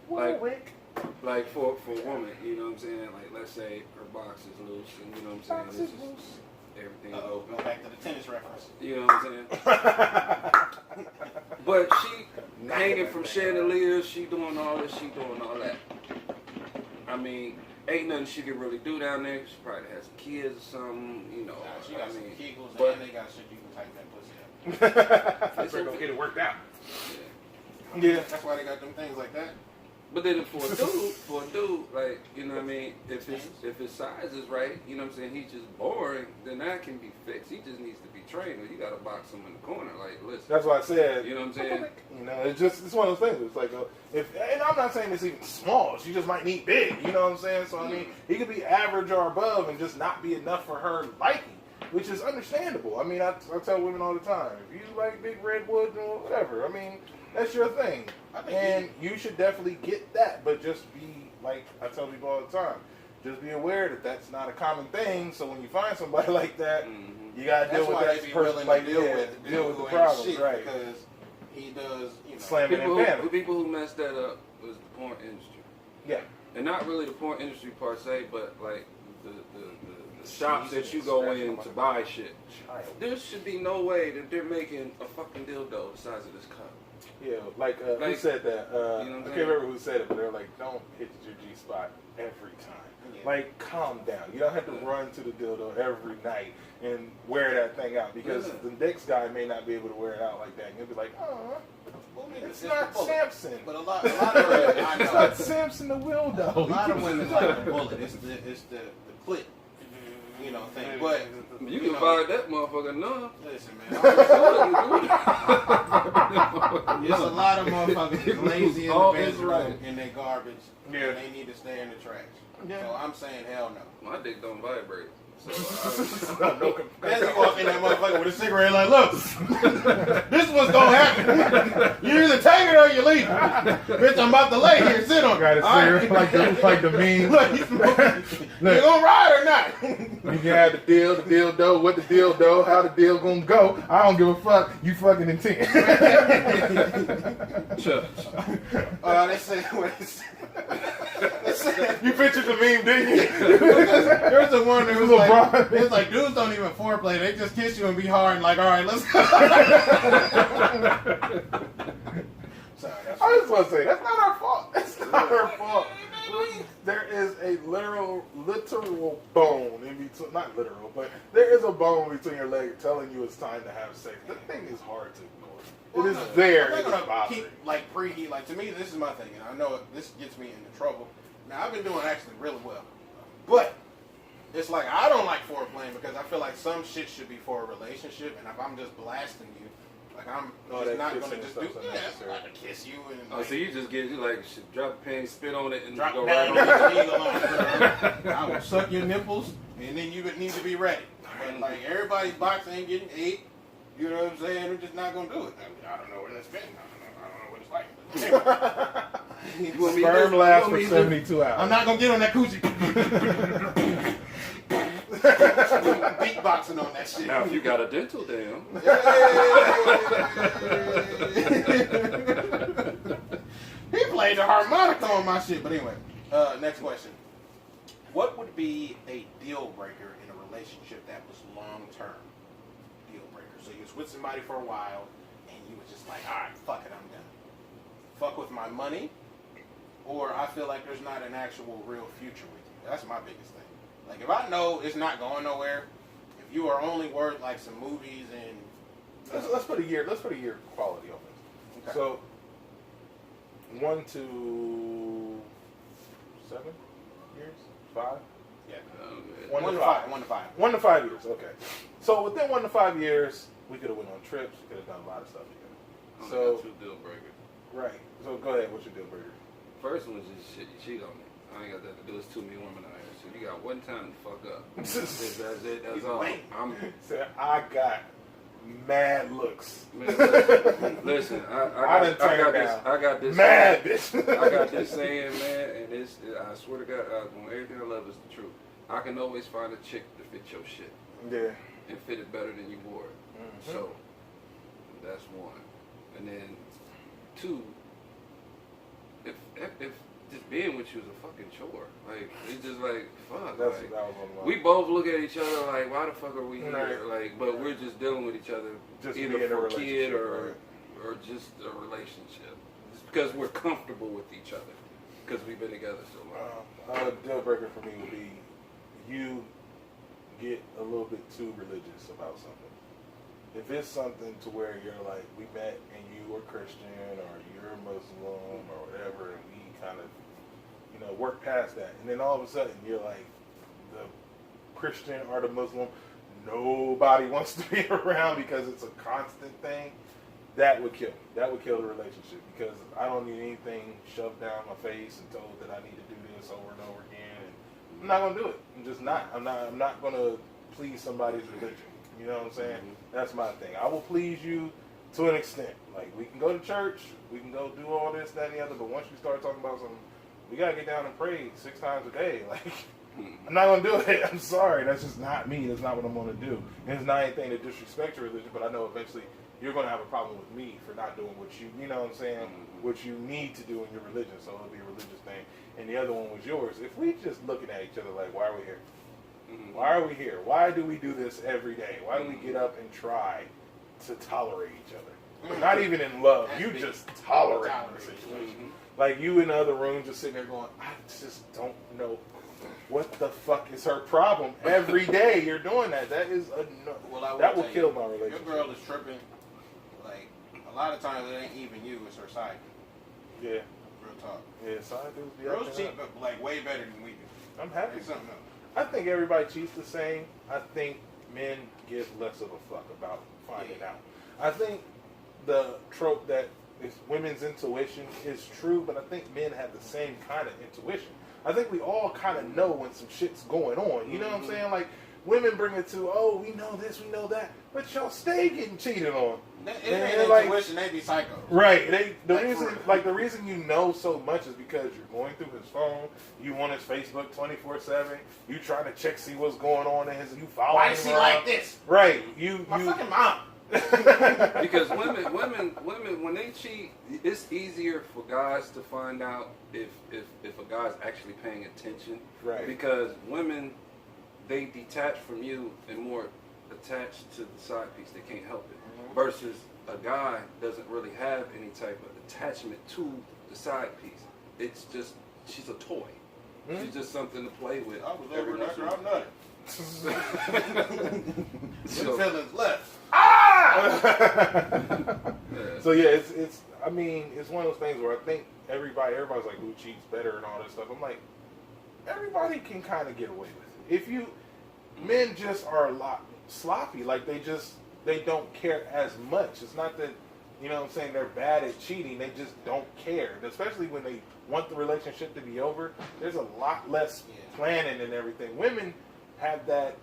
Rick. like for a woman, you know what I'm saying? Like, let's say her box is loose, and you know what I'm saying? It's just, everything's open. Go back to the tennis reference. You know what I'm saying? But she hanging from chandeliers, she doing all this, she doing all that. I mean, ain't nothing she can really do down there. She probably has some kids or something, you know. Nah, she got some kegels but- and they got shit you can tighten that pussy up. That's where gonna get it worked out. Yeah. That's why they got them things like that. But then for a dude, like, you know what I mean, if his size is right, you know what I'm saying, he's just boring, then that can be fixed. He just needs to be trained, or you gotta box him in the corner, like, listen. That's why I said. You know what I'm saying? You know, it's one of those things. It's like and I'm not saying it's even small. She just might need big. You know what I'm saying? So I mean, he could be average or above and just not be enough for her liking, which is understandable. I mean, I tell women all the time, if you like big redwoods or whatever, I mean, that's your thing. And you should definitely get that, but just be, like I tell people all the time, just be aware that that's not a common thing. So when you find somebody like that, you gotta deal with that person, like deal with the problems, right? Because he does, you know, slamming and bamming. People who messed that up was the porn industry. Yeah, and not really the porn industry per se, but like the shops that you go in to buy shit. There should be no way that they're making a fucking dildo the size of this cup. Yeah, like who said that? You know I can't remember who said it, but they're like, don't hit your G-spot every time. Yeah. Like, calm down. You don't have to run to the dildo every night and wear that thing out, because the next guy may not be able to wear it out like that. And you'll be like, oh, it's not Samson. But a lot of women, I know. It's not Samson the Wildo. A lot of women like the bullet. It's the clit, you know, thing. But you can buy that motherfucker now. Listen, man. There's a lot of motherfuckers lazy in the bedroom in their garbage. Yeah. And they need to stay in the trash. Yeah. So I'm saying hell no. My dick don't vibrate. So As he walk in that motherfucker with a cigarette, like, look, this is what's gonna happen. You either take it or you leave. Bitch, I'm about to lay here. Sit on it. Got a cigarette like the meme. Look, you gonna ride or not? You can have the dildo, what the dildo, how the deal gonna go. I don't give a fuck. You fucking intent. They said, you pictured the meme, didn't you? There was the one that was like, it's like, dudes don't even foreplay. They just kiss you and be hard and like, all right, let's go. Sorry, I just want to say, that's not our fault. That's not our fault. There is a literal bone in between, not literal, but there is a bone between your leg telling you it's time to have sex. That thing is hard to ignore. It is there. I'm not gonna keep like preheat. Like, to me, this is my thing, and I know this gets me into trouble. Now, I've been doing actually really well, but it's like I don't like foreplay because I feel like some shit should be for a relationship, and if I'm just blasting you, like I'm just not gonna just do. Yeah, I'm not gonna kiss you and. Like, so you just get you like drop the panty, spit on it, and drop go down right on on it. I will suck your nipples, and then you would need to be ready. But like everybody's box ain't getting ate. You know what I'm saying? We're just not gonna do it. I don't know where that's been. I don't know what it's like. Sperm lasts for 72 hours. I'm not gonna get on that coochie. Beatboxing on that shit. Now, if you got a dental dam. He played the harmonica on my shit. But anyway, next question. What would be a deal breaker in a relationship that was long term? Deal breaker. So you was with somebody for a while, and you was just like, all right, fuck it, I'm done. Fuck with my money, or I feel like there's not an actual real future with you. That's my biggest thing. Like, if I know it's not going nowhere, if you are only worth like some movies and let's put a year quality on this. Okay. So 1 to 7 years, 5. Yeah. 1 to 5. 1 to 5. 1 to 5 years. Okay. So within 1 to 5 years, we could have went on trips. We could have done a lot of stuff together. So 2 deal breakers. Right. So go ahead. What's your deal breaker? First one was just shit. You cheat on me. I ain't got that to do. It's too many women out here. So you got one time to fuck up. That's it. That's all. I got mad looks. Listen, I got this. Mad bitch. I got this saying, man, and this. I swear to God, everything I love is the truth. I can always find a chick to fit your shit. Yeah. And fit it better than you wore it. Mm-hmm. So that's one. And then 2. If just being with you is a fucking chore. Like, it's just like, fuck. That's like, what I was on we both look at each other like, why the fuck are we right. here? Like, but we're just dealing with each other, just either for a kid or just a relationship. Just because we're comfortable with each other. Because we've been together so long. A deal breaker for me would be you get a little bit too religious about something. If it's something to where you're like, we met and you were Christian or you're a Muslim or whatever, and we kind of, work past that. And then all of a sudden you're like, the Christian or the Muslim, nobody wants to be around because it's a constant thing. That would kill me. That would kill the relationship because I don't need anything shoved down my face and told that I need to do this over and over again. And I'm not going to do it. I'm just not. I'm not going to please somebody's religion. You know what I'm saying? Mm-hmm. That's my thing. I will please you to an extent. Like, we can go to church, we can go do all this, that, and the other, but once you start talking about something, we got to get down and pray 6 times a day. Like, I'm not going to do it. I'm sorry. That's just not me. That's not what I'm going to do. And it's not anything to disrespect your religion, but I know eventually you're going to have a problem with me for not doing what you know what I'm saying, what you need to do in your religion. So it'll be a religious thing. And the other one was yours. If we just looking at each other like, why are we here? Why are we here? Why do we do this every day? Why do we get up and try to tolerate each other? Not even in love. You just tolerate the situation. Like, you in the other room just sitting there going, I just don't know what the fuck is her problem. Every day you're doing that. That is that will kill my relationship. Your girl is tripping. Like, a lot of times it ain't even you, it's her side. Yeah. Real talk. Yeah, side dudes be girls cheat, but like way better than we do. I'm happy. It's something else. I think everybody cheats the same. I think men give less of a fuck about finding out. I think the trope that is women's intuition is true, but I think men have the same kind of intuition. I think we all kind of know when some shit's going on. You know what I'm saying? Like, women bring it to, oh, we know this, we know that, but y'all stay getting cheated on. It ain't like, intuition, they be psycho. Right. The reason you know so much is because you're going through his phone, you on his Facebook 24/7, you trying to check see what's going on in his, you following why is he like this? Right. My fucking mom. Because women, when they cheat, it's easier for guys to find out if a guy's actually paying attention. Right. Because women, they detach from you and more attached to the side piece. They can't help it. Versus a guy doesn't really have any type of attachment to the side piece. It's just, she's a toy. She's just something to play with. I was over there, I'm nutty. So, feelings left. So yeah, it's I mean, it's one of those things where I think everybody's like, who cheats better and all this stuff. I'm like, everybody can kind of get away with it. If you, men just are a lot sloppy. Like, they don't care as much. It's not that, you know what I'm saying, they're bad at cheating. They just don't care. And especially when they want the relationship to be over, there's a lot less planning and everything. Women have that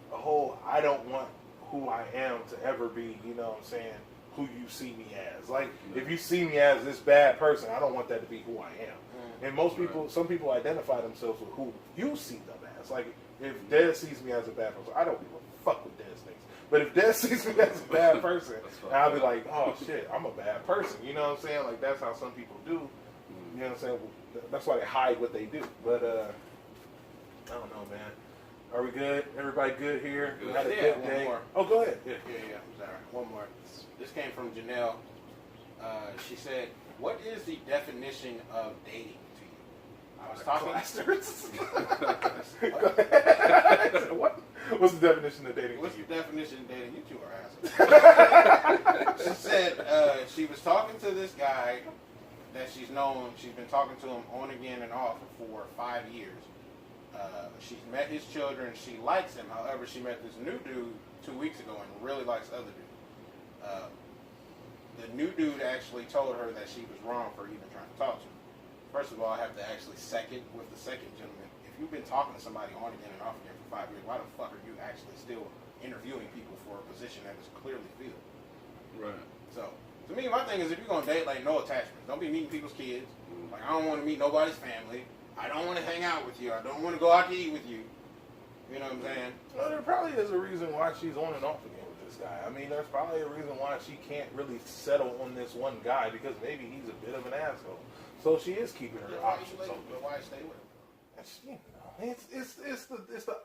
whole, I don't want who I am to ever be, you know what I'm saying, who you see me as. Like, if you see me as this bad person, I don't want that to be who I am. And most people, some people identify themselves with who you see them as. Like, if Des sees me as a bad person, I don't give a fuck what Des thinks. But if Des sees me as a bad person, I'll be like, oh shit, I'm a bad person. You know what I'm saying? Like, that's how some people do. You know what I'm saying? That's why they hide what they do. But, I don't know, man. Are we good? Everybody good here? We had a good day. More. Oh, go ahead. Yeah. Sorry. One more. This came from Janelle. She said, what is the definition of dating? I was talking. Go ahead. What? What's the definition of dating? What's the definition of dating? You two are assholes. She said she was talking to this guy that she's known. She's been talking to him on again and off for 5 years. She's met his children. She likes him. However, she met this new dude 2 weeks ago and really likes the other dude. The new dude actually told her that she was wrong for even trying to talk to him. First of all, I have to actually second with the second gentleman. If you've been talking to somebody on again and off again for 5 years, why the fuck are you actually still interviewing people for a position that is clearly filled? Right. So, to me, my thing is if you're going to date, like, no attachments. Don't be meeting people's kids. Like, I don't want to meet nobody's family. I don't want to hang out with you. I don't want to go out to eat with you. You know what I'm saying? Well, there probably is a reason why she's on and off again with this guy. I mean, there's probably a reason why she can't really settle on this one guy because maybe he's a bit of an asshole. So she is keeping her options open. But why stay with him? It's the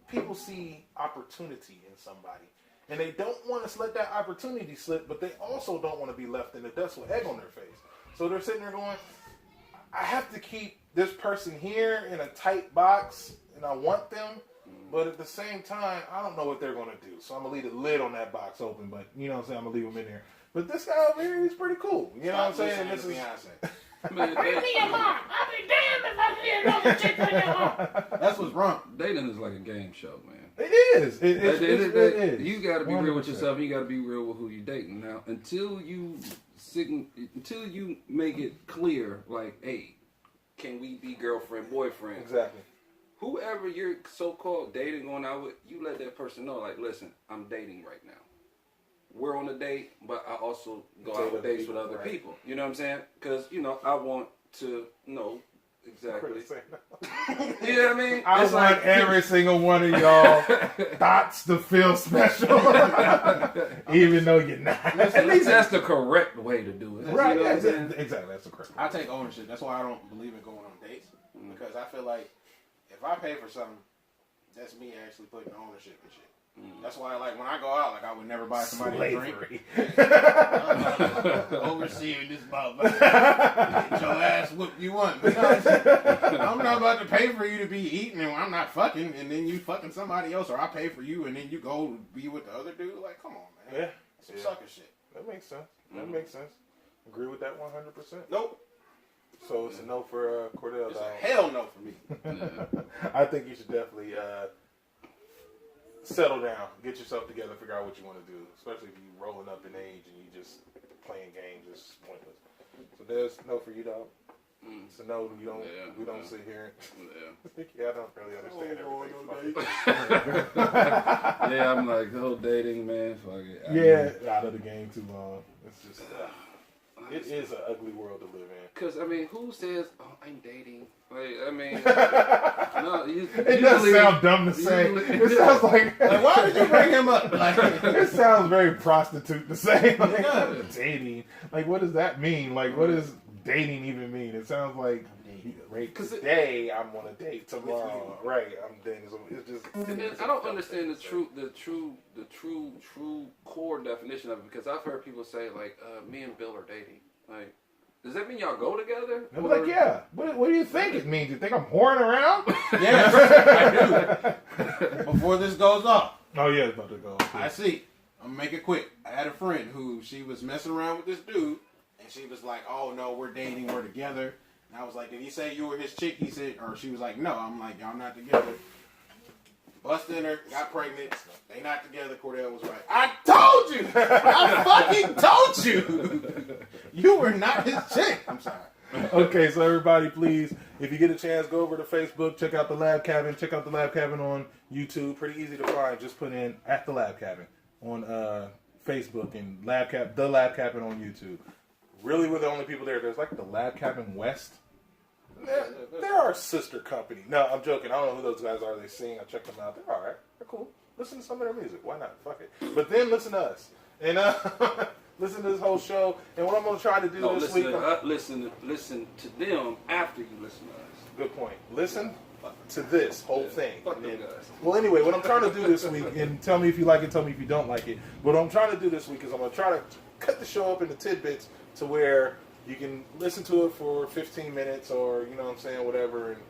people see opportunity in somebody, and they don't want to let that opportunity slip, but they also don't want to be left in the dust with egg on their face. So they're sitting there going, I have to keep this person here in a tight box, and I want them, but at the same time, I don't know what they're going to do. So I'm going to leave the lid on that box open, but you know what I'm saying? I'm going to leave them in there. But this guy over here, he's pretty cool. You know what I'm saying? This is Beyonce. Man, Bring me your mom. I'll be damned if I see another chick on your mom. That's what's wrong. dating is like a game show, man. It is. It is. You got to be real with 100%. yourself. You got to be real with who you're dating. Now, until you make it clear, like, hey, can we be girlfriend, boyfriend? Exactly. Whoever you're so-called dating, going out with, you let that person know, like, listen, I'm dating right now. We're on a date, but I also go out with dates with other people. You know what I'm saying? Because, I want to know exactly. You know what I mean? I It's want every single one of y'all thoughts to feel special, even though you're not. At least that's the correct way to do it. Right, You know what I'm exactly. saying? Exactly, that's the correct. I take ownership. That's why I don't believe in going on dates. Because I feel like if I pay for something, that's me actually putting ownership and shit. That's why, like, when I go out, like, I would never buy somebody a drink. Overseeing this motherfucker. Get your ass whooped you want. I'm not about to pay for you to be eating and I'm not fucking and then you fucking somebody else, or I pay for you and then you go be with the other dude. Like, come on, man. Yeah. Some sucker shit. That makes sense. That makes sense. Agree with that 100%. Nope. So it's a no for Cordell. It's dog. a hell no for me. I think you should definitely settle down, get yourself together, figure out what you want to do. Especially if you're rolling up in age and you just playing games, it's pointless. So there's no for you, dog. It's a no. You don't. We don't sit here. Yeah, I don't really understand everything. Yeah, I'm like, the whole dating, man. Fuck it. Out of the game too long. It's just. It is an ugly world to live in. Because, who says, oh, I'm dating? Like, no, It does sound dumb to say. It sounds like why did you bring him up? Like, it sounds very prostitute to say. Like, dating. Like, what does that mean? Like, what does dating even mean? It sounds like today I'm on a date. Tomorrow, right? I'm dating. So it's just. I don't understand the true core definition of it, because I've heard people say, like, me and Bill are dating. Like, does that mean y'all go together? I'm like, yeah. What do you think it means? You think I'm whoring around? Yes, I do. Before this goes off. Oh yeah, it's about to go. I see. I'm gonna make it quick. I had a friend who she was messing around with this dude, and she was like, "Oh no, we're dating, we're together." And I was like, "Did he say you were his chick?" He said, or she was like, "No." I'm like, "Y'all not together." Busted her, got pregnant. They not together. Cordell was right. I told you. I fucking told you. You were not his chick. I'm sorry. Okay, so everybody, please, if you get a chance, go over to Facebook, check out the Lab Cabin, check out the Lab Cabin on YouTube. Pretty easy to find. Just put in at the Lab Cabin on Facebook and the Lab Cabin on YouTube. Really, we're the only people there. There's like the Lab Cabin West. They're our sister company. No, I'm joking. I don't know who those guys are. They sing. I check them out. They're all right. They're cool. Listen to some of their music. Why not? Fuck it. But then listen to us. And listen to this whole show. And what I'm going to try to do this week... listen to them after you listen to us. Good point. Listen to this whole thing. Fuck them guys. Well, anyway, what I'm trying to do this week, and tell me if you like it, tell me if you don't like it. What I'm trying to do this week is I'm going to try to cut the show up into tidbits to where You can listen to it for 15 minutes or, you know what I'm saying, whatever. And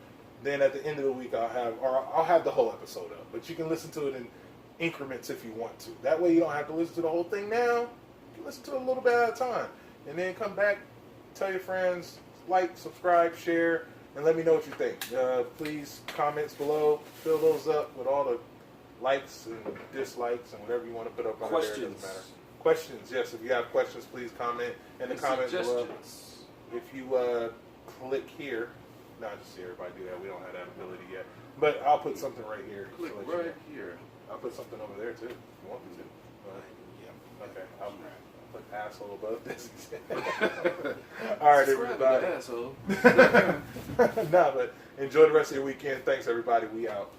then at the end of the week, I'll have the whole episode up. But you can listen to it in increments if you want to. That way you don't have to listen to the whole thing now. You can listen to it a little bit at a time. And then come back, tell your friends, like, subscribe, share, and let me know what you think. Please, comments below, fill those up with all the likes and dislikes and whatever you want to put up on there. It doesn't matter. Questions, yes. If you have questions, please comment in the comments below. If you click here, not just see everybody do that. We don't have that ability yet. But I'll put something right here. Click right here. I'll put something over there too. If you want me to. Yeah. Okay. I'll put asshole above this. All right, everybody. Asshole. Nah, but enjoy the rest of your weekend. Thanks, everybody. We out.